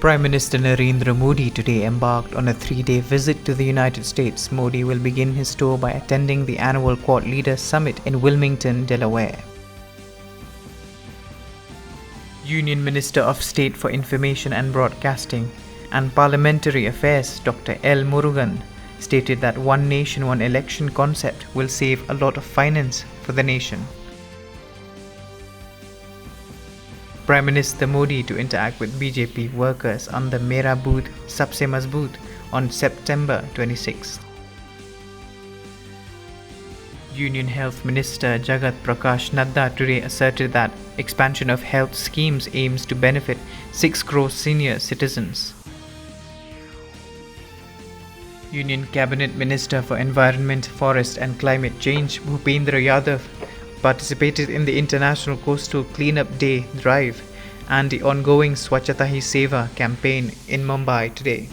Prime Minister Narendra Modi today embarked on a 3-day visit to the United States. Modi will begin his tour by attending the annual Quad Leaders Summit in Wilmington, Delaware. Union Minister of State for Information and Broadcasting and Parliamentary Affairs Dr. L. Murugan stated that one nation, one election concept will save a lot of finance for the nation. Prime Minister Modi to interact with BJP workers on the Mera Booth Sabse Mazboot on September 26. Union Health Minister Jagat Prakash Nadda today asserted that expansion of health schemes aims to benefit 6 crore senior citizens. Union Cabinet Minister for Environment, Forest and Climate Change Bhupendra Yadav participated in the International Coastal Cleanup Day drive and the ongoing Swachhata Hi Seva campaign in Mumbai today.